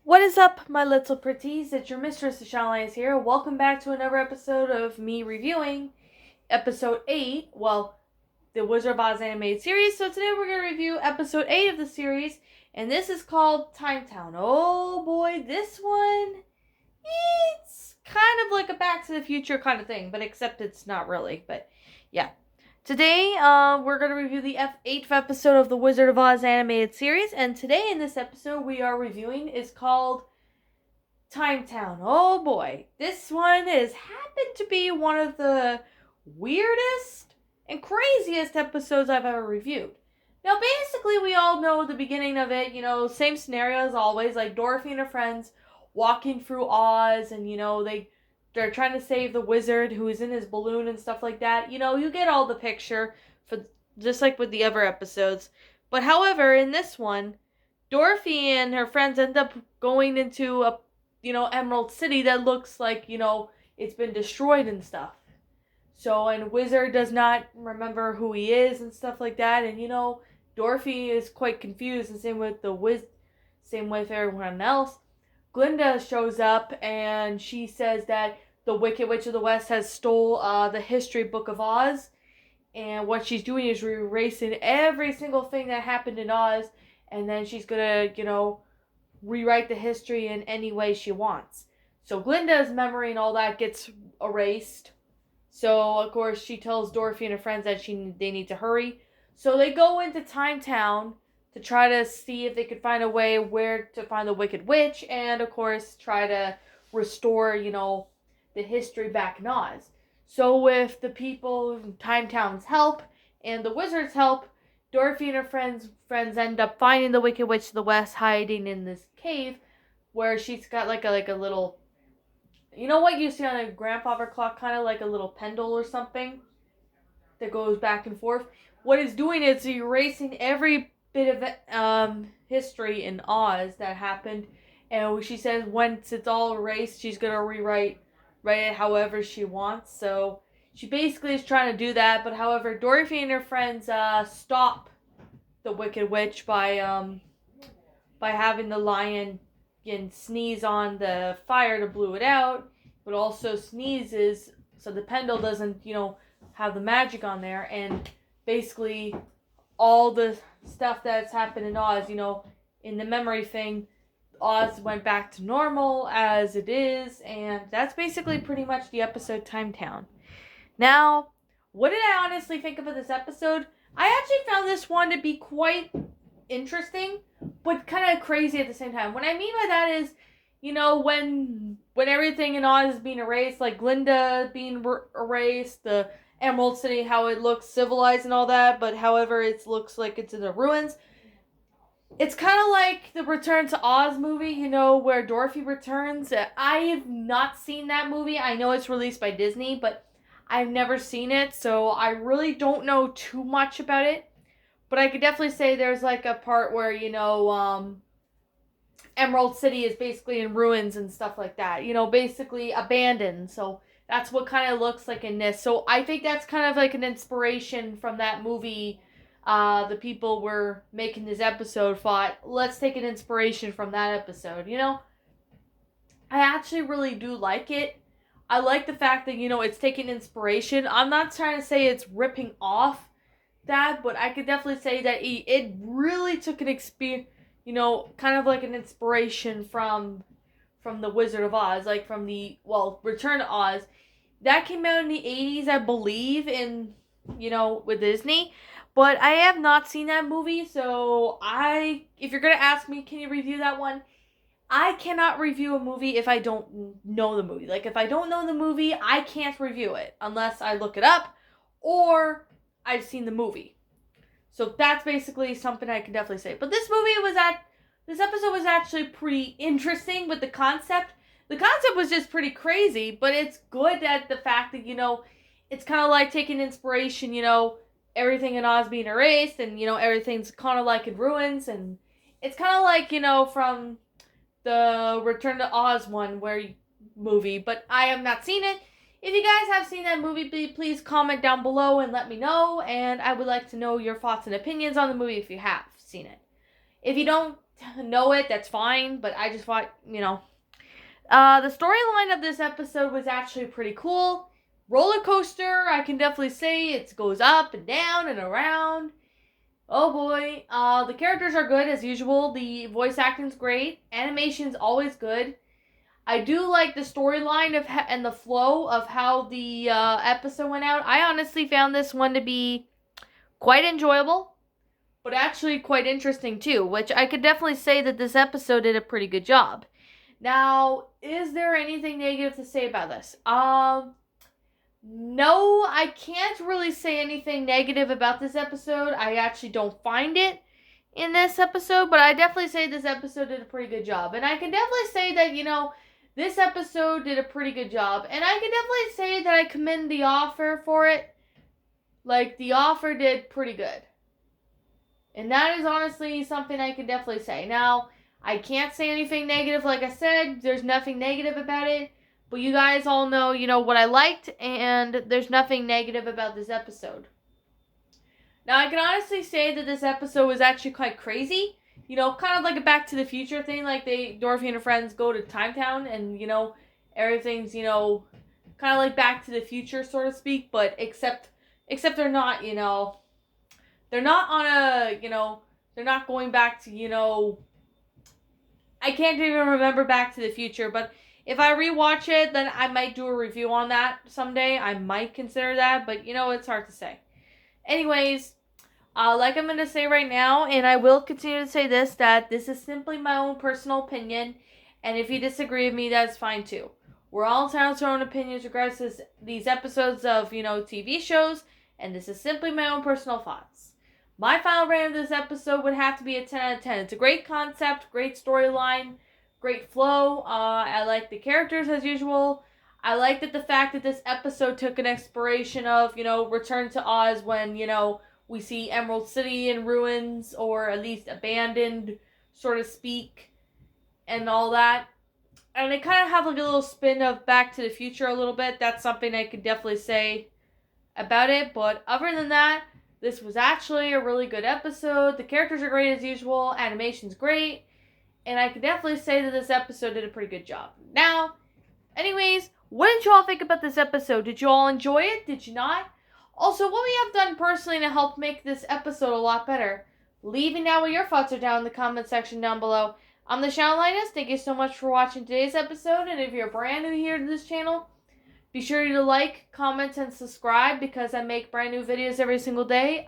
What is up, my little pretties? It's your mistress, Shawn here. Welcome back to another episode of me reviewing episode 8. Well, the Wizard of Oz animated series. So today we're going to review episode 8 of the series, and this is called Time Town. Oh boy, this one, it's kind of like a Back to the Future kind of thing, but except it's not really. But yeah. Today, we're going to review the 8th episode of the Wizard of Oz animated series, and today in this episode we are reviewing is called Time Town. Oh boy, this one has happened to be one of the weirdest and craziest episodes I've ever reviewed. Now, basically, we all know the beginning of it, same scenario as always, like Dorothy and her friends walking through Oz, and, they're trying to save the wizard who is in his balloon and stuff like that. You get all the picture, for just like with the other episodes. But however, in this one, Dorothy and her friends end up going into a Emerald City that looks like, it's been destroyed and stuff. So, and Wizard does not remember who he is and stuff like that. And, Dorothy is quite confused, and same with same with everyone else. Glinda shows up and she says that the Wicked Witch of the West has stole the history book of Oz. And what she's doing is erasing every single thing that happened in Oz. And then she's gonna, rewrite the history in any way she wants. So Glinda's memory and all that gets erased. So of course she tells Dorothy and her friends that they need to hurry. So they go into Time Town to try to see if they could find a way where to find the Wicked Witch, and of course try to restore, the history back in Oz. So with the people from Time Town's help and the wizard's help, Dorothy and her friends end up finding the Wicked Witch of the West hiding in this cave, where she's got like a little, what you see on a grandfather clock, kind of like a little pendule or something that goes back and forth. What it's doing is erasing every bit of history in Oz that happened, and she says once it's all erased, she's gonna write it however she wants. So she basically is trying to do that, but however, Dorothy and her friends stop the Wicked Witch by having the lion sneeze on the fire to blow it out, but also sneezes so the pendle doesn't, have the magic on there, and basically all the stuff that's happened in Oz, in the memory thing, Oz went back to normal as it is, and that's basically pretty much the episode Time Town. Now, what did I honestly think about this episode? I actually found this one to be quite interesting, but kind of crazy at the same time. What I mean by that is, when everything in Oz is being erased, like Glinda being erased, the Emerald City, how it looks civilized and all that, but however it looks like it's in the ruins. It's kind of like the Return to Oz movie, where Dorothy returns. I have not seen that movie. I know it's released by Disney, but I've never seen it, so I really don't know too much about it. But I could definitely say there's like a part where, Emerald City is basically in ruins and stuff like that. Basically abandoned. So that's what kind of looks like in this. So I think that's kind of like an inspiration from that movie. The people were making this episode thought, let's take an inspiration from that episode. I actually really do like it. I like the fact that, it's taking inspiration. I'm not trying to say it's ripping off that, but I could definitely say that it really took an experience, kind of like an inspiration from the Wizard of Oz, like from the, Return to Oz. That came out in the 80s, I believe, with Disney. But I have not seen that movie, so if you're going to ask me, can you review that one? I cannot review a movie if I don't know the movie. Like, if I don't know the movie, I can't review it unless I look it up or I've seen the movie. So that's basically something I can definitely say. But this episode was actually pretty interesting with the concept. The concept was just pretty crazy, but it's good that the fact that, it's kind of like taking inspiration, everything in Oz being erased and, everything's kind of like in ruins. And it's kind of like, from the Return to Oz movie, but I have not seen it. If you guys have seen that movie, please comment down below and let me know, and I would like to know your thoughts and opinions on the movie if you have seen it. If you don't know it, that's fine. But I just thought, the storyline of this episode was actually pretty cool. Roller coaster, I can definitely say it goes up and down and around. Oh boy. The characters are good as usual. The voice acting's great. Animation's always good. I do like the storyline and the flow of how the episode went out. I honestly found this one to be quite enjoyable, but actually quite interesting too, which I could definitely say that this episode did a pretty good job. Now, is there anything negative to say about this? No, I can't really say anything negative about this episode. I actually don't find it in this episode, but I definitely say this episode did a pretty good job. And I can definitely say that, this episode did a pretty good job. And I can definitely say that I commend The Offer for it. Like, The Offer did pretty good. And that is honestly something I can definitely say. Now, I can't say anything negative. Like I said, there's nothing negative about it. But you guys all know, what I liked. And there's nothing negative about this episode. Now, I can honestly say that this episode was actually quite crazy. Kind of like a Back to the Future thing. Like, Dorothy and her friends go to Time Town. And, everything's, kind of like Back to the Future, so to speak. But except they're not, they're not on a, they're not going back to, I can't even remember Back to the Future, but if I rewatch it, then I might do a review on that someday. I might consider that, but, it's hard to say. Anyways, like I'm going to say right now, and I will continue to say this, that this is simply my own personal opinion, and if you disagree with me, that's fine too. We're all entitled to our own opinions regards to these episodes of, TV shows, and this is simply my own personal thoughts. My final rating of this episode would have to be a 10 out of 10. It's a great concept, great storyline, great flow. I like the characters as usual. I like that the fact that this episode took an exploration of, Return to Oz when, we see Emerald City in ruins, or at least abandoned, so to speak, and all that. And they kind of have like a little spin of Back to the Future a little bit. That's something I could definitely say about it. But other than that, this was actually a really good episode. The characters are great as usual. Animation's great. And I can definitely say that this episode did a pretty good job. Now, anyways, what did you all think about this episode? Did you all enjoy it? Did you not? Also, what we have done personally to help make this episode a lot better, leave me know what your thoughts are down in the comment section down below. I'm the Shadow Linus. Thank you so much for watching today's episode. And if you're brand new here to this channel, be sure to like, comment, and subscribe because I make brand new videos every single day.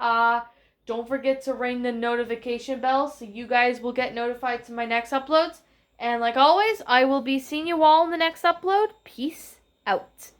Don't forget to ring the notification bell so you guys will get notified to my next uploads. And like always, I will be seeing you all in the next upload. Peace out.